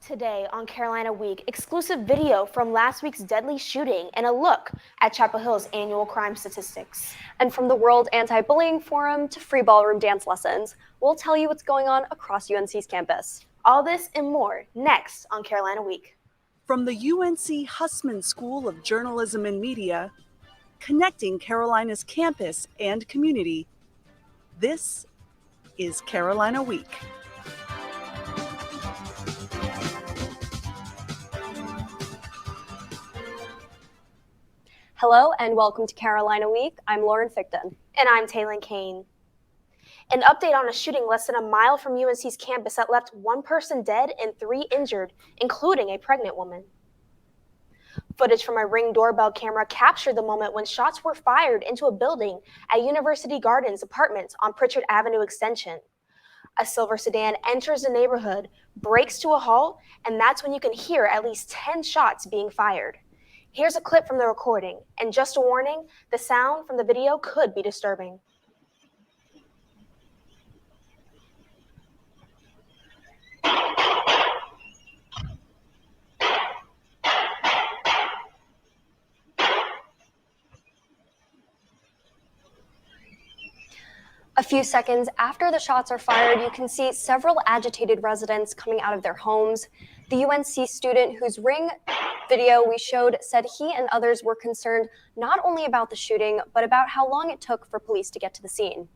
Today on Carolina Week, exclusive video from last week's deadly shooting and a look at Chapel Hill's annual crime statistics. And from the World Anti-Bullying Forum to free ballroom dance lessons, we'll tell you what's going on across UNC's campus. All this and more next on Carolina Week. From the UNC Hussman School of Journalism and Media, connecting Carolina's campus and community, this is Carolina Week. Hello and welcome to Carolina Week. I'm Lauren Fickton. And I'm Taylin Kane. An update on a shooting less than a mile from UNC's campus that left one person dead and 3 injured, including a pregnant woman. Footage from a Ring doorbell camera captured the moment when shots were fired into a building at University Gardens Apartments on Pritchard Avenue Extension. A silver sedan enters the neighborhood, brakes to a halt, and that's when you can hear at least 10 shots being fired. Here's a clip from the recording, and just a warning, the sound from the video could be disturbing. A few seconds after the shots are fired, you can see several agitated residents coming out of their homes. The UNC student whose Ring video we showed said he and others were concerned not only about the shooting, but about how long it took for police to get to the scene.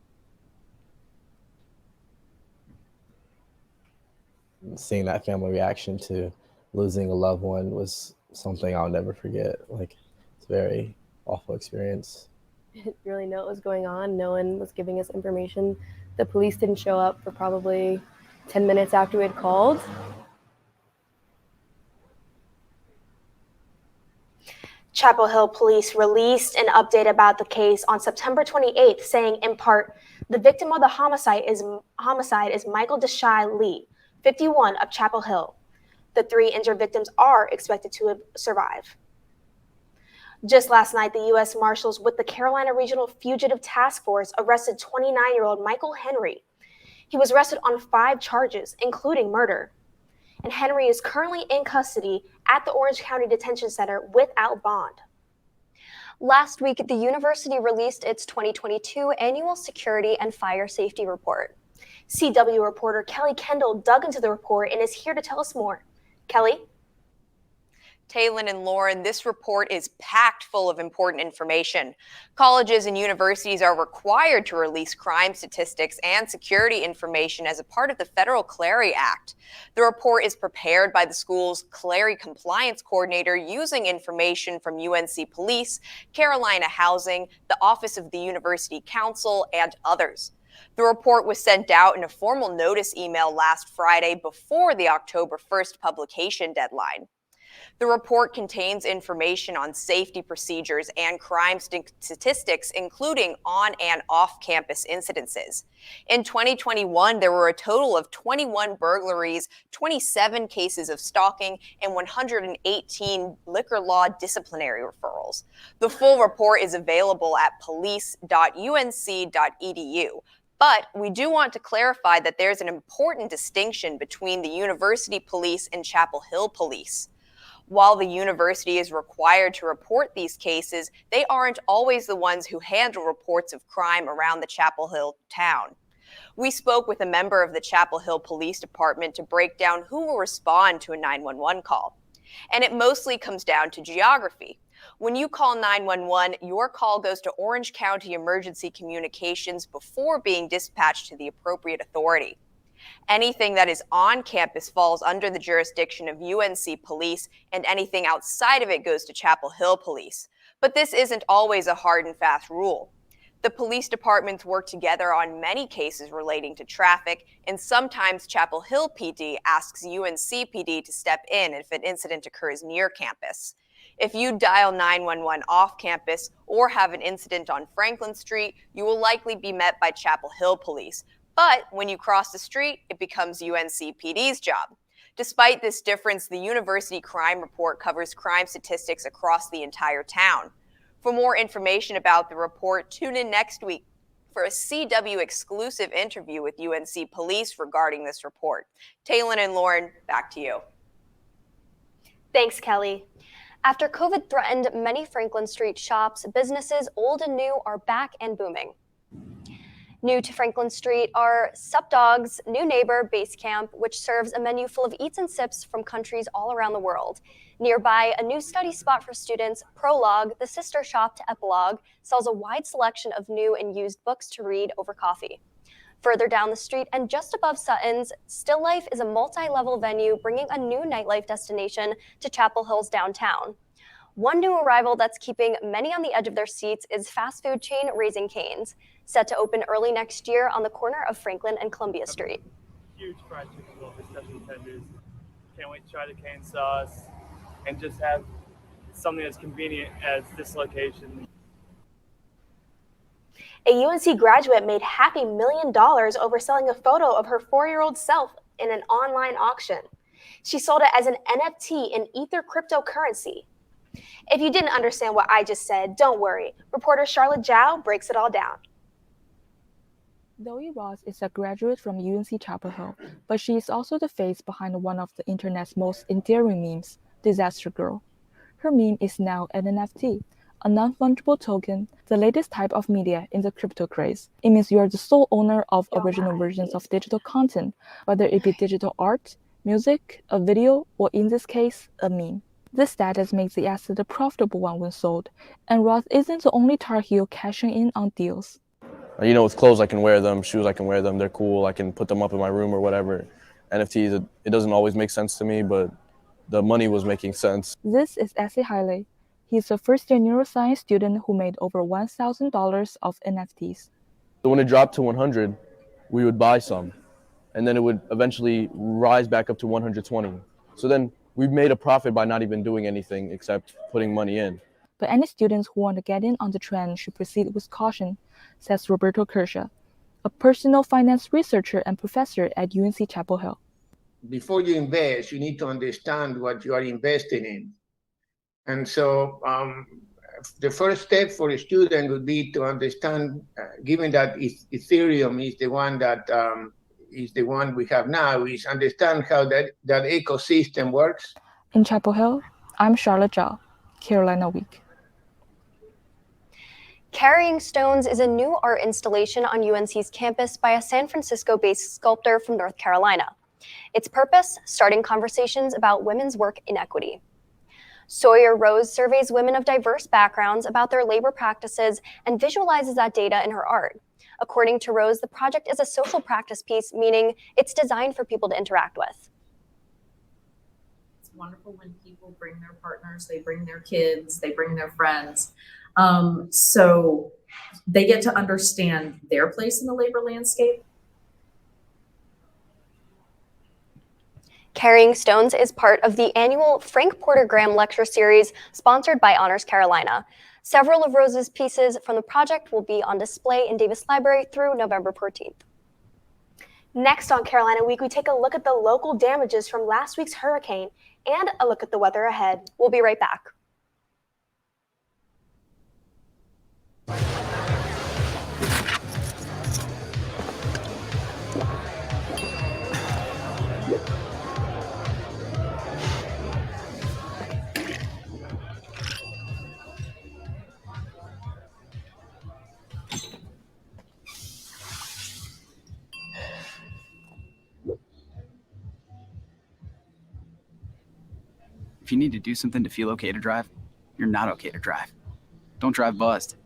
Seeing that family reaction to losing a loved one was something I'll never forget. It's a very awful experience. Didn't really know what was going on. No one was giving us information. The police didn't show up for probably 10 minutes after we had called. Chapel Hill police released an update about the case on September 28th, saying in part, the victim of the homicide is Michael Deshae Lee, 51 of Chapel Hill. The 3 injured victims are expected to survive. Just last night, the U.S. Marshals with the Carolina Regional Fugitive Task Force arrested 29-year-old Michael Henry. He was arrested on 5 charges, including murder. And Henry is currently in custody at the Orange County Detention Center without bond. Last week, the university released its 2022 Annual Security and Fire Safety Report. CW reporter Kelly Kendall dug into the report and is here to tell us more. Kelly? Taylin and Lauren, this report is packed full of important information. Colleges and universities are required to release crime statistics and security information as a part of the Federal Clery Act. The report is prepared by the school's Clery Compliance Coordinator using information from UNC Police, Carolina Housing, the Office of the University Counsel, and others. The report was sent out in a formal notice email last Friday before the October 1st publication deadline. The report contains information on safety procedures and crime statistics, including on and off-campus incidences. In 2021, there were a total of 21 burglaries, 27 cases of stalking, and 118 liquor law disciplinary referrals. The full report is available at police.unc.edu. But we do want to clarify that there's an important distinction between the University Police and Chapel Hill Police. While the university is required to report these cases, they aren't always the ones who handle reports of crime around the Chapel Hill town. We spoke with a member of the Chapel Hill Police Department to break down who will respond to a 911 call. And it mostly comes down to geography. When you call 911, your call goes to Orange County Emergency Communications before being dispatched to the appropriate authority. Anything that is on campus falls under the jurisdiction of UNC Police, and anything outside of it goes to Chapel Hill Police. But this isn't always a hard and fast rule. The police departments work together on many cases relating to traffic, and sometimes Chapel Hill PD asks UNC PD to step in if an incident occurs near campus. If you dial 911 off campus or have an incident on Franklin Street, you will likely be met by Chapel Hill Police. But when you cross the street, it becomes UNC PD's job. Despite this difference, the University Crime Report covers crime statistics across the entire town. For more information about the report, tune in next week for a CW exclusive interview with UNC Police regarding this report. Taylin and Lauren, back to you. Thanks, Kelly. After COVID threatened many Franklin Street shops, businesses old and new are back and booming. New to Franklin Street are Sup Dog's new neighbor, Base Camp, which serves a menu full of eats and sips from countries all around the world. Nearby, a new study spot for students, Prologue, the sister shop to Epilogue, sells a wide selection of new and used books to read over coffee. Further down the street and just above Sutton's, Still Life is a multi-level venue bringing a new nightlife destination to Chapel Hill's downtown. One new arrival that's keeping many on the edge of their seats is fast food chain Raising Cane's, set to open early next year on the corner of Franklin and Columbia Street. Huge fried chicken roll with special tenders. Can't wait to try the cane sauce and just have something as convenient as this location. A UNC graduate made $500 million over selling a photo of her 4-year-old self in an online auction. She sold it as an NFT in Ether cryptocurrency. If you didn't understand what I just said, don't worry. Reporter Charlotte Zhao breaks it all down. Zoe Ross is a graduate from UNC-Chapel Hill, but she is also the face behind one of the internet's most endearing memes, Disaster Girl. Her meme is now an NFT, a non-fungible token, the latest type of media in the crypto craze. It means you are the sole owner of original versions of digital content, whether it be digital art, music, a video, or in this case, a meme. This status makes the asset a profitable one when sold, and Ross isn't the only Tar Heel cashing in on deals. You know, with clothes I can wear them, shoes I can wear them, they're cool, I can put them up in my room or whatever. NFTs, it doesn't always make sense to me, but the money was making sense. This is Essie Haile. He's a first-year neuroscience student who made over $1,000 of NFTs. So when it dropped to 100, we would buy some, and then it would eventually rise back up to 120. So then we made a profit by not even doing anything except putting money in. But any students who want to get in on the trend should proceed with caution, says Roberto Kershaw, a personal finance researcher and professor at UNC-Chapel Hill. Before you invest, you need to understand what you are investing in. And so the first step for a student would be to understand, given that Ethereum is the one we have now, is understand how that ecosystem works. In Chapel Hill, I'm Charlotte Zhao, Carolina Week. Carrying Stones is a new art installation on UNC's campus by a San Francisco-based sculptor from North Carolina. Its purpose, starting conversations about women's work inequity. Sawyer Rose surveys women of diverse backgrounds about their labor practices and visualizes that data in her art. According to Rose, the project is a social practice piece, meaning it's designed for people to interact with. It's wonderful when people bring their partners, they bring their kids, they bring their friends. So they get to understand their place in the labor landscape. Carrying Stones is part of the annual Frank Porter Graham Lecture Series sponsored by Honors Carolina. Several of Rose's pieces from the project will be on display in Davis Library through November 14th. Next on Carolina Week, we take a look at the local damages from last week's hurricane and a look at the weather ahead. We'll be right back. If you need to do something to feel okay to drive, you're not okay to drive. Don't drive buzzed.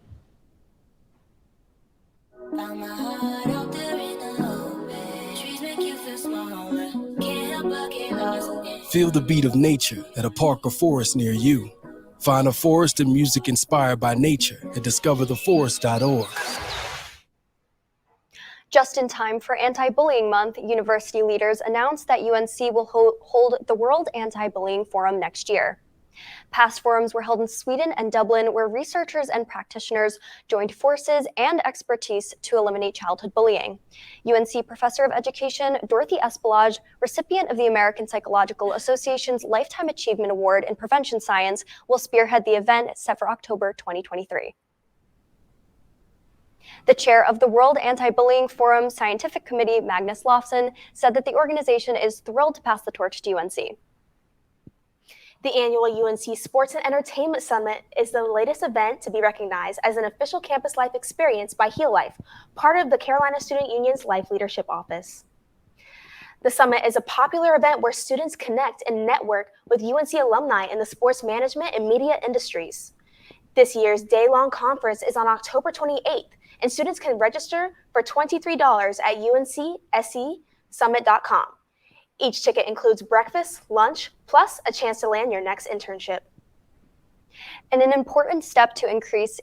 Feel the beat of nature at a park or forest near you. Find a forest and music inspired by nature at discovertheforest.org. Just in time for Anti-Bullying Month, university leaders announced that UNC will hold the World Anti-Bullying Forum next year. Past forums were held in Sweden and Dublin, where researchers and practitioners joined forces and expertise to eliminate childhood bullying. UNC Professor of Education Dorothy Espelage, recipient of the American Psychological Association's Lifetime Achievement Award in Prevention Science, will spearhead the event set for October 2023. The chair of the World Anti-Bullying Forum Scientific Committee, Magnus Lofson, said that the organization is thrilled to pass the torch to UNC. The annual UNC Sports and Entertainment Summit is the latest event to be recognized as an official campus life experience by Heal Life, part of the Carolina Student Union's Life Leadership Office. The summit is a popular event where students connect and network with UNC alumni in the sports management and media industries. This year's day-long conference is on October 28th, and students can register for $23 at uncscsummit.com. Each ticket includes breakfast, lunch, plus a chance to land your next internship. And an important step to increase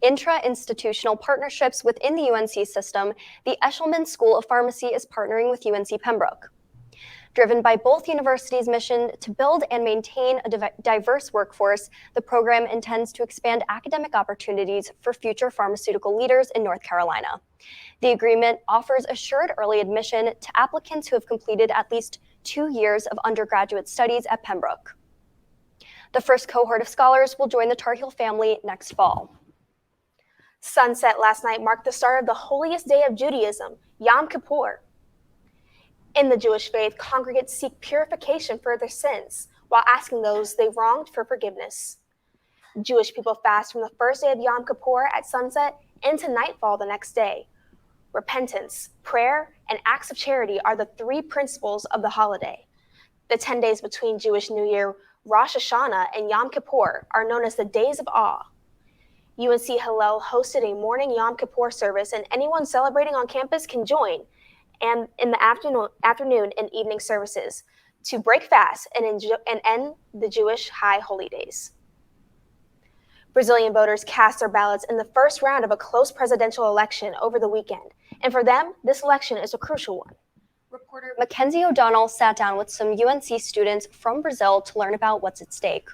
intra-institutional partnerships within the UNC system, the Eshelman School of Pharmacy is partnering with UNC Pembroke. Driven by both universities' mission to build and maintain a diverse workforce, the program intends to expand academic opportunities for future pharmaceutical leaders in North Carolina. The agreement offers assured early admission to applicants who have completed at least 2 years of undergraduate studies at Pembroke. The first cohort of scholars will join the Tar Heel family next fall. Sunset last night marked the start of the holiest day of Judaism, Yom Kippur. In the Jewish faith, congregants seek purification for their sins while asking those they wronged for forgiveness. Jewish people fast from the first day of Yom Kippur at sunset into nightfall the next day. Repentance, prayer, and acts of charity are the 3 principles of the holiday. The 10 days between Jewish New Year, Rosh Hashanah, and Yom Kippur are known as the Days of Awe. UNC Hillel hosted a morning Yom Kippur service, and anyone celebrating on campus can join, and in the afternoon and evening services, to break fast and end the Jewish high holy days. Brazilian voters cast their ballots in the first round of a close presidential election over the weekend, and for them, this election is a crucial one. Reporter Mackenzie O'Donnell sat down with some UNC students from Brazil to learn about what's at stake.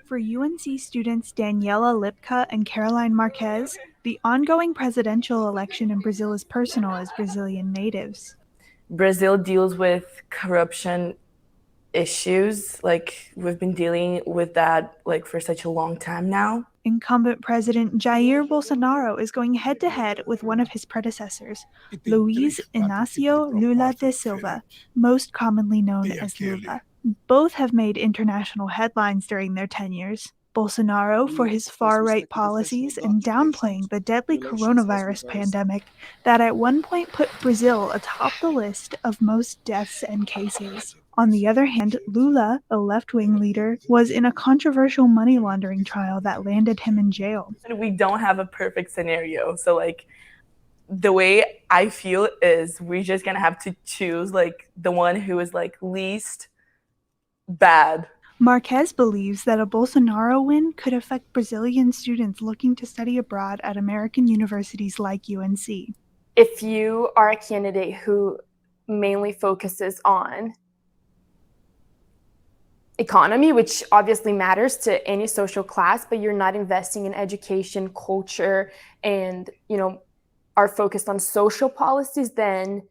For UNC students Daniela Lipka and Caroline Marquez, the ongoing presidential election in Brazil is personal as Brazilian natives. Brazil deals with corruption issues. We've been dealing with that for such a long time now. Incumbent President Jair Bolsonaro is going head-to-head with one of his predecessors, Luiz Inácio Lula da Silva, most commonly known as Lula. Both have made international headlines during their tenures. Bolsonaro for his far-right policies and downplaying the deadly coronavirus pandemic that at one point put Brazil atop the list of most deaths and cases. On the other hand, Lula, a left-wing leader, was in a controversial money laundering trial that landed him in jail. We don't have a perfect scenario. So the way I feel is we're just going to have to choose the one who is least bad. Marquez believes that a Bolsonaro win could affect Brazilian students looking to study abroad at American universities like UNC. If you are a candidate who mainly focuses on economy, which obviously matters to any social class, but you're not investing in education, culture, and are focused on social policies, then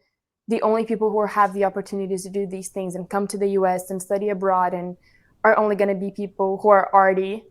the only people who have the opportunities to do these things and come to the US and study abroad and are only going to be people who are already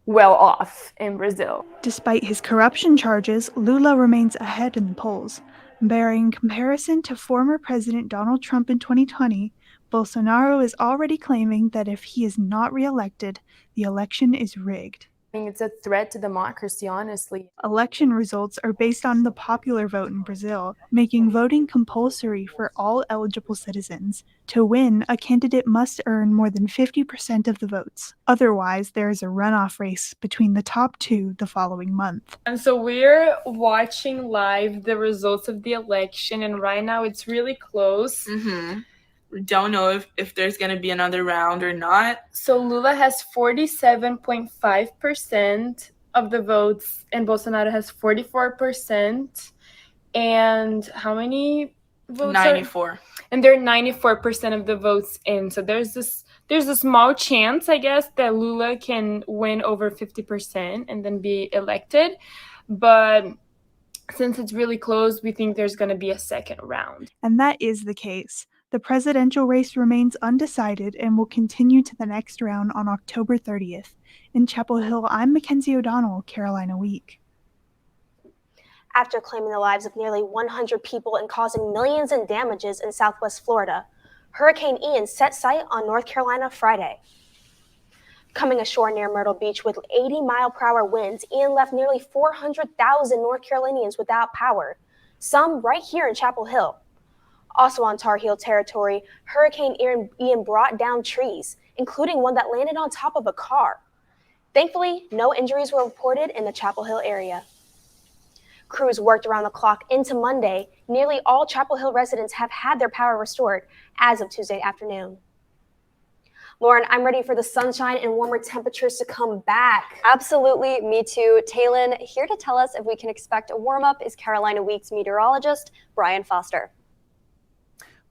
well off in Brazil. Despite his corruption charges, Lula remains ahead in the polls. Bearing comparison to former President Donald Trump in 2020, Bolsonaro is already claiming that if he is not reelected, the election is rigged. I think it's a threat to democracy, honestly. Election results are based on the popular vote in Brazil, making voting compulsory for all eligible citizens. To win, a candidate must earn more than 50% of the votes. Otherwise, there is a runoff race between the top 2 the following month. And so we're watching live the results of the election, and right now it's really close. We don't know if there's going to be another round or not. So Lula has 47.5% of the votes, and Bolsonaro has 44%. And how many votes? 94. And they're 94% of the votes in. So there's a small chance, I guess, that Lula can win over 50% and then be elected. But since it's really close, we think there's going to be a second round. And that is the case. The presidential race remains undecided and will continue to the next round on October 30th. In Chapel Hill, I'm Mackenzie O'Donnell, Carolina Week. After claiming the lives of nearly 100 people and causing millions in damages in Southwest Florida, Hurricane Ian set sight on North Carolina Friday. Coming ashore near Myrtle Beach with 80-mile-per-hour winds, Ian left nearly 400,000 North Carolinians without power, some right here in Chapel Hill. Also on Tar Heel territory, Hurricane Ian brought down trees, including one that landed on top of a car. Thankfully, no injuries were reported in the Chapel Hill area. Crews worked around the clock into Monday. Nearly all Chapel Hill residents have had their power restored as of Tuesday afternoon. Lauren, I'm ready for the sunshine and warmer temperatures to come back. Absolutely, me too. Taylin, here to tell us if we can expect a warm-up is Carolina Week's meteorologist, Brian Foster.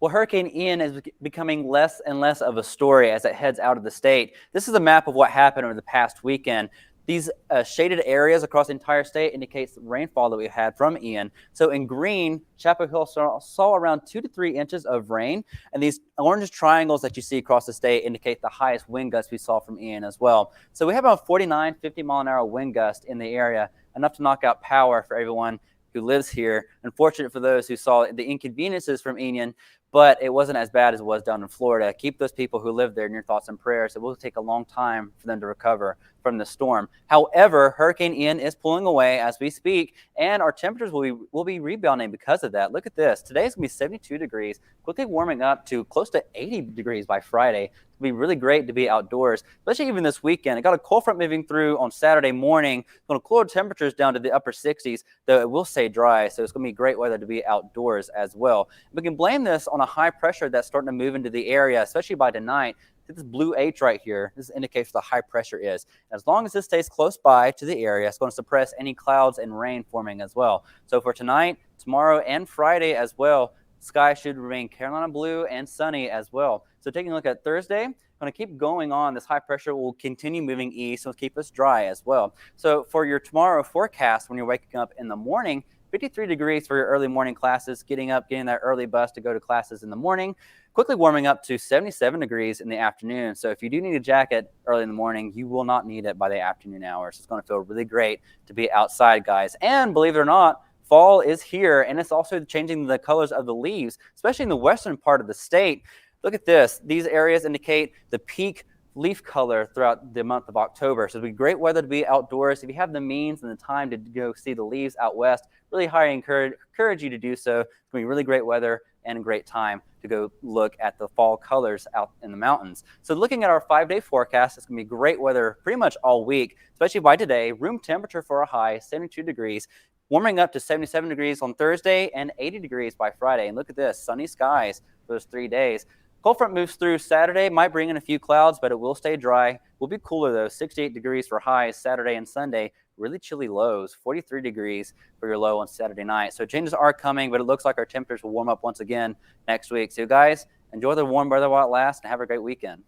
Well, Hurricane Ian is becoming less and less of a story as it heads out of the state. This is a map of what happened over the past weekend. These shaded areas across the entire state indicates the rainfall that we had from Ian. So in green, Chapel Hill saw around 2 to 3 inches of rain. And these orange triangles that you see across the state indicate the highest wind gusts we saw from Ian as well. So we have about 49, 50-mile-an-hour wind gust in the area, enough to knock out power for everyone who lives here. Unfortunate for those who saw the inconveniences from Ian, but it wasn't as bad as it was down in Florida. Keep those people who live there in your thoughts and prayers. It will take a long time for them to recover from the storm. However, Hurricane Ian is pulling away as we speak, and our temperatures will be rebounding because of that. Look at this. Today is going to be 72 degrees, quickly warming up to close to 80 degrees by Friday. It'll be really great to be outdoors, especially even this weekend. I got a cold front moving through on Saturday morning. It's going to cool temperatures down to the upper 60s, though it will stay dry, so it's going to be great weather to be outdoors as well. We can blame this on a high pressure that's starting to move into the area, especially by tonight. This blue H right here, this indicates the high pressure is. As long as this stays close by to the area, it's going to suppress any clouds and rain forming as well. So for tonight, tomorrow, and Friday as well, sky should remain Carolina blue and sunny as well. So taking a look at Thursday, going to keep going on. This high pressure will continue moving east, so it'll keep us dry as well. So for your tomorrow forecast, when you're waking up in the morning, 53 degrees for your early morning classes, getting that early bus to go to classes in the morning, quickly warming up to 77 degrees in the afternoon. So if you do need a jacket early in the morning, you will not need it by the afternoon hours. It's going to feel really great to be outside, guys. And believe it or not, fall is here, and it's also changing the colors of the leaves, especially in the western part of the state. Look at this. These areas indicate the peak leaf color throughout the month of October. So it'll be great weather to be outdoors. If you have the means and the time to go see the leaves out west, really highly encourage you to do so. It's going to be really great weather and a great time to go look at the fall colors out in the mountains. So looking at our 5-day forecast, it's going to be great weather pretty much all week, especially by today. Room temperature for a high, 72 degrees, warming up to 77 degrees on Thursday and 80 degrees by Friday. And look at this, sunny skies for those 3 days. Cold front moves through Saturday, might bring in a few clouds, but it will stay dry. Will be cooler though, 68 degrees for highs Saturday and Sunday. Really chilly lows, 43 degrees for your low on Saturday night. So changes are coming, but it looks like our temperatures will warm up once again next week. So guys, enjoy the warm weather while it lasts and have a great weekend.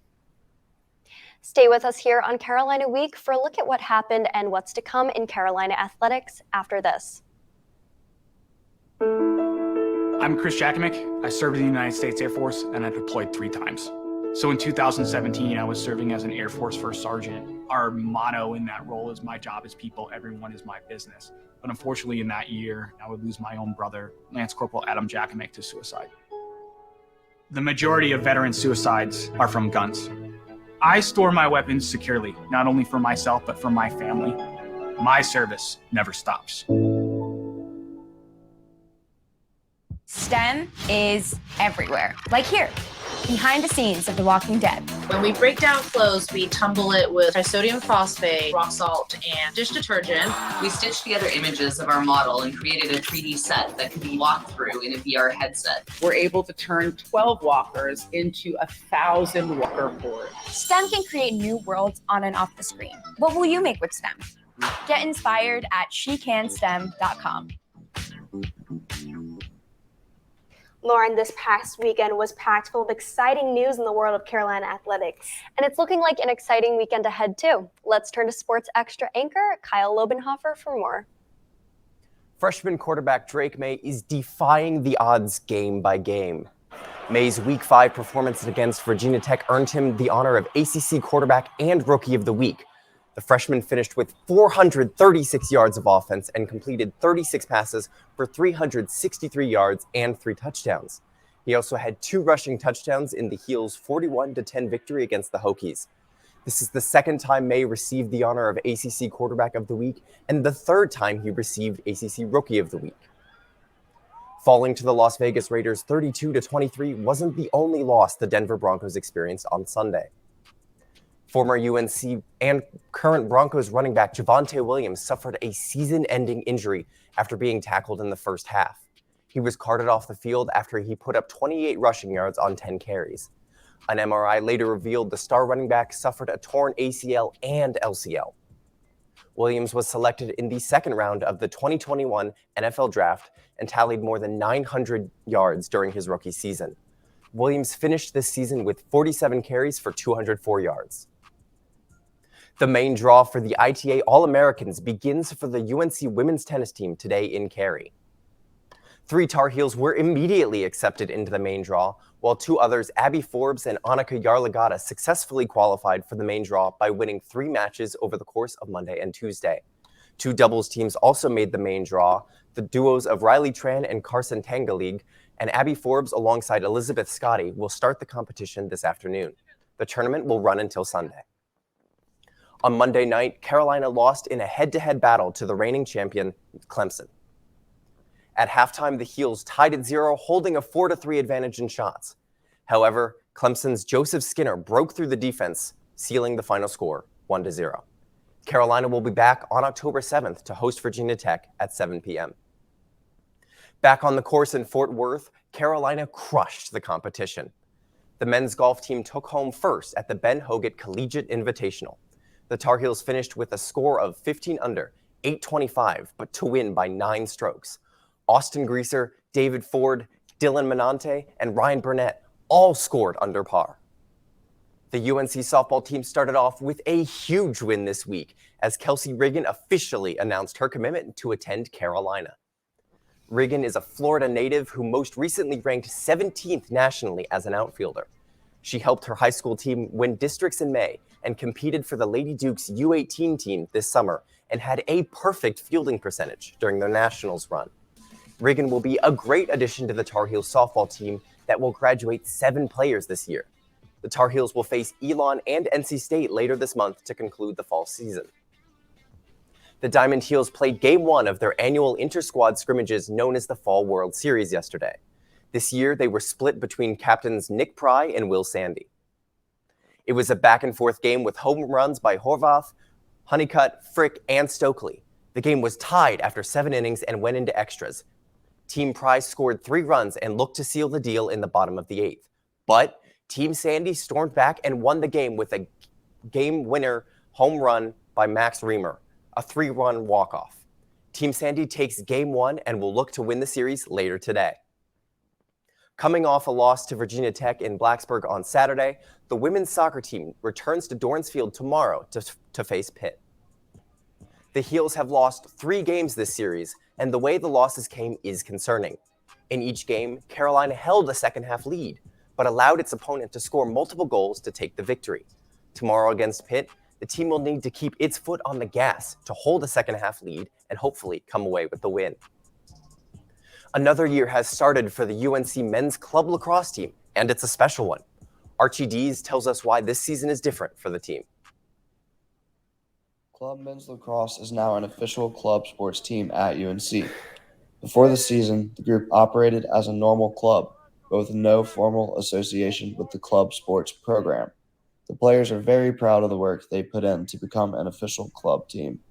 Stay with us here on Carolina Week for a look at what happened and what's to come in Carolina athletics after this. I'm Chris Jakimick. I served in the United States Air Force and I deployed 3 times. So in 2017, I was serving as an Air Force First Sergeant. Our motto in that role is my job is people, everyone is my business. But unfortunately in that year, I would lose my own brother, Lance Corporal Adam Jakimick, to suicide. The majority of veteran suicides are from guns. I store my weapons securely, not only for myself, but for my family. My service never stops. STEM is everywhere, like here, behind the scenes of The Walking Dead. When we break down clothes, we tumble it with trisodium phosphate, rock salt, and dish detergent. We stitched together images of our model and created a 3D set that could be walked through in a VR headset. We're able to turn 12 walkers into 1,000 walker boards. STEM can create new worlds on and off the screen. What will you make with STEM? Get inspired at SheCanSTEM.com. Lauren, this past weekend was packed full of exciting news in the world of Carolina athletics. And it's looking like an exciting weekend ahead, too. Let's turn to Sports Extra anchor Kyle Lobenhofer for more. Freshman quarterback Drake May is defying the odds game by game. May's Week 5 performance against Virginia Tech earned him the honor of ACC Quarterback and Rookie of the Week. The freshman finished with 436 yards of offense and completed 36 passes for 363 yards and 3 touchdowns. He also had 2 rushing touchdowns in the Heels' 41-10 victory against the Hokies. This is the second time May received the honor of ACC Quarterback of the Week and the third time he received ACC Rookie of the Week. Falling to the Las Vegas Raiders 32-23 wasn't the only loss the Denver Broncos experienced on Sunday. Former UNC and current Broncos running back Javonte Williams suffered a season-ending injury after being tackled in the first half. He was carted off the field after he put up 28 rushing yards on 10 carries. An MRI later revealed the star running back suffered a torn ACL and LCL. Williams was selected in the second round of the 2021 NFL Draft and tallied more than 900 yards during his rookie season. Williams finished this season with 47 carries for 204 yards. The main draw for the ITA All-Americans begins for the UNC women's tennis team today in Cary. 3 Tar Heels were immediately accepted into the main draw, while 2 others, Abby Forbes and Annika Yarlagata, successfully qualified for the main draw by winning 3 matches over the course of Monday and Tuesday. 2 doubles teams also made the main draw, the duos of Riley Tran and Carson Tangalig, and Abby Forbes alongside Elizabeth Scotty will start the competition this afternoon. The tournament will run until Sunday. On Monday night, Carolina lost in a head-to-head battle to the reigning champion, Clemson. At halftime, the Heels tied at 0, holding a 4-3 advantage in shots. However, Clemson's Joseph Skinner broke through the defense, sealing the final score, 1-0. Carolina will be back on October 7th to host Virginia Tech at 7 p.m. Back on the course in Fort Worth, Carolina crushed the competition. The men's golf team took home first at the Ben Hogan Collegiate Invitational. The Tar Heels finished with a score of 15 under, 825, but to win by 9 strokes. Austin Greaser, David Ford, Dylan Menante, and Ryan Burnett all scored under par. The UNC softball team started off with a huge win this week as Kelsey Reagan officially announced her commitment to attend Carolina. Reagan is a Florida native who most recently ranked 17th nationally as an outfielder. She helped her high school team win districts in May and competed for the Lady Dukes U18 team this summer and had a perfect fielding percentage during their nationals run. Reagan will be a great addition to the Tar Heels softball team that will graduate 7 players this year. The Tar Heels will face Elon and NC State later this month to conclude the fall season. The Diamond Heels played Game 1 of their annual inter-squad scrimmages known as the Fall World Series yesterday. This year, they were split between captains Nick Pry and Will Sandy. It was a back-and-forth game with home runs by Horvath, Honeycutt, Frick, and Stokely. The game was tied after 7 innings and went into extras. Team Pry scored 3 runs and looked to seal the deal in the bottom of the 8th. But Team Sandy stormed back and won the game with a game-winner home run by Max Reamer, a 3-run walk-off. Team Sandy takes Game 1 and will look to win the series later today. Coming off a loss to Virginia Tech in Blacksburg on Saturday, the women's soccer team returns to Dorrance Field tomorrow to face Pitt. The Heels have lost 3 games this series, and the way the losses came is concerning. In each game, Carolina held a second-half lead, but allowed its opponent to score multiple goals to take the victory. Tomorrow against Pitt, the team will need to keep its foot on the gas to hold a second-half lead and hopefully come away with the win. Another year has started for the UNC men's club lacrosse team, and it's a special one. Archie Dees tells us why this season is different for the team. Club men's lacrosse is now an official club sports team at UNC. Before the season, the group operated as a normal club, but with no formal association with the club sports program. The players are very proud of the work they put in to become an official club team.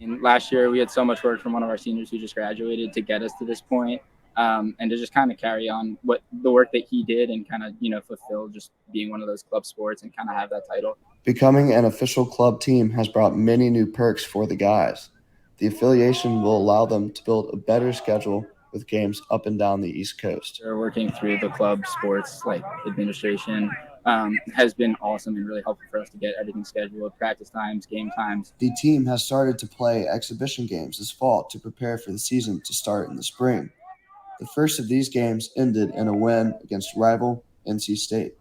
And last year, we had so much work from one of our seniors who just graduated to get us to this point, and to just kind of carry on what the work that he did and kind of, fulfill just being one of those club sports and kind of have that title. Becoming an official club team has brought many new perks for the guys. The affiliation will allow them to build a better schedule with games up and down the East Coast. They're working through the club sports administration has been awesome and really helpful for us to get everything scheduled, practice times, game times. The team has started to play exhibition games this fall to prepare for the season to start in the spring. The first of these games ended in a win against rival NC State.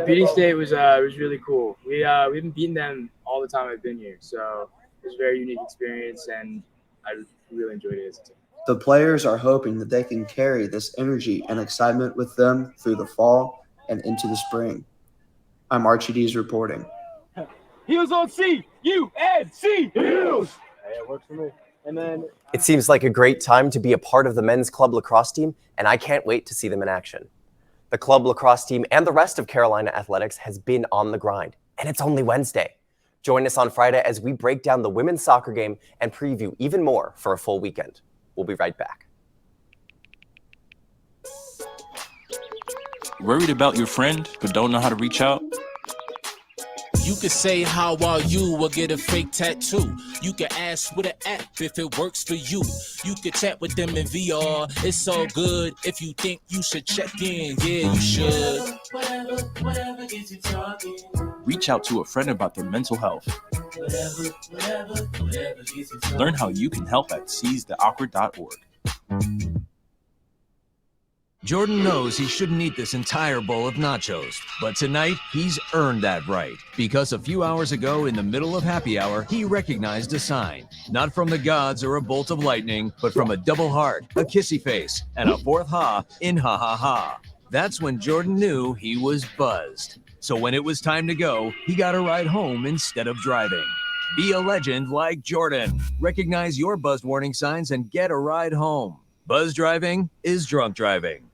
Beating State was really cool. We've been beating them all the time I've been here, so it was a very unique experience, and I really enjoyed it as a team. The players are hoping that they can carry this energy and excitement with them through the fall and into the spring. I'm Archie Dees reporting. Heels on C. U-N-C. Heels. Hey, it works for me. And then It seems like a great time to be a part of the men's club lacrosse team, and I can't wait to see them in action. The club lacrosse team and the rest of Carolina athletics has been on the grind, and it's only Wednesday. Join us on Friday as we break down the women's soccer game and preview even more for a full weekend. We'll be right back. Worried about your friend but don't know how to reach out? You could say how are you or get a fake tattoo. You can ask with an app if it works for you. You could chat with them in VR. It's all good if you think you should check in. Yeah, you should. Whatever gets you talking. Reach out to a friend about their mental health. Whatever gets you talking. Learn how you can help at seizetheawkward.org. Jordan knows he shouldn't eat this entire bowl of nachos, but tonight he's earned that right because a few hours ago in the middle of happy hour, he recognized a sign, not from the gods or a bolt of lightning, but from a double heart, a kissy face, and a fourth ha in ha ha ha. That's when Jordan knew he was buzzed. So when it was time to go, he got a ride home instead of driving. Be a legend like Jordan. Recognize your buzzed warning signs and get a ride home. Buzz driving is drunk driving.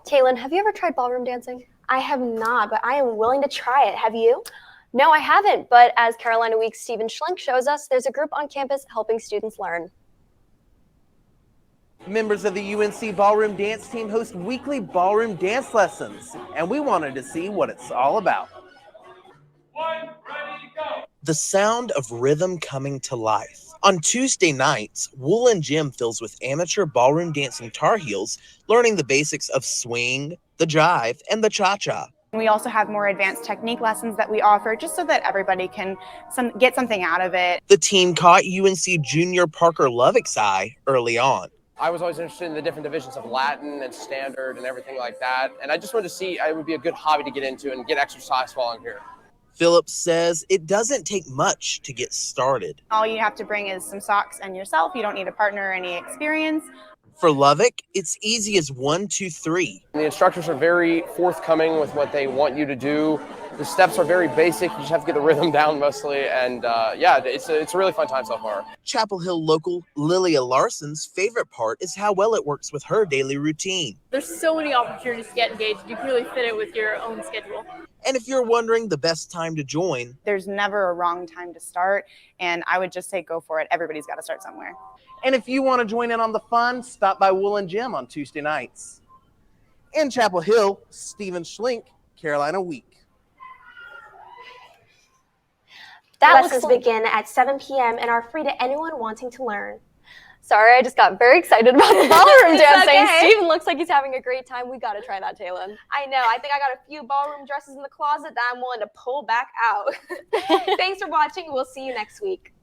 Taylin, have you ever tried ballroom dancing? I have not, but I am willing to try it. Have you? No, I haven't, but as Carolina Week's Stephen Schlink shows us, there's a group on campus helping students learn. Members of the UNC Ballroom Dance Team host weekly ballroom dance lessons, and we wanted to see what it's all about. The sound of rhythm coming to life. On Tuesday nights, Woolen Gym fills with amateur ballroom dancing Tar Heels, learning the basics of swing, the jive, and the cha-cha. We also have more advanced technique lessons that we offer just so that everybody can get something out of it. The team caught UNC junior Parker Lovick's eye early on. I was always interested in the different divisions of Latin and standard and everything like that. And I just wanted to see it would be a good hobby to get into and get exercise while I'm here. Phillips says it doesn't take much to get started. All you have to bring is some socks and yourself. You don't need a partner or any experience. For Lovick, it's easy as 1, 2, 3. The instructors are very forthcoming with what they want you to do. The steps are very basic. You just have to get the rhythm down mostly. And yeah, it's a really fun time so far. Chapel Hill local Lilia Larson's favorite part is how well it works with her daily routine. There's so many opportunities to get engaged. You can really fit it with your own schedule. And if you're wondering the best time to join, there's never a wrong time to start. And I would just say go for it. Everybody's got to start somewhere. And if you want to join in on the fun, stop by Woolen Gym on Tuesday nights. In Chapel Hill, Stephen Schlink, Carolina Week. Lessons begin at 7 p.m. and are free to anyone wanting to learn. Sorry, I just got very excited about the ballroom dancing. Okay. Steven looks like he's having a great time. We got to try that, Taylin. I know. I think I got a few ballroom dresses in the closet that I'm willing to pull back out. Thanks for watching. We'll see you next week.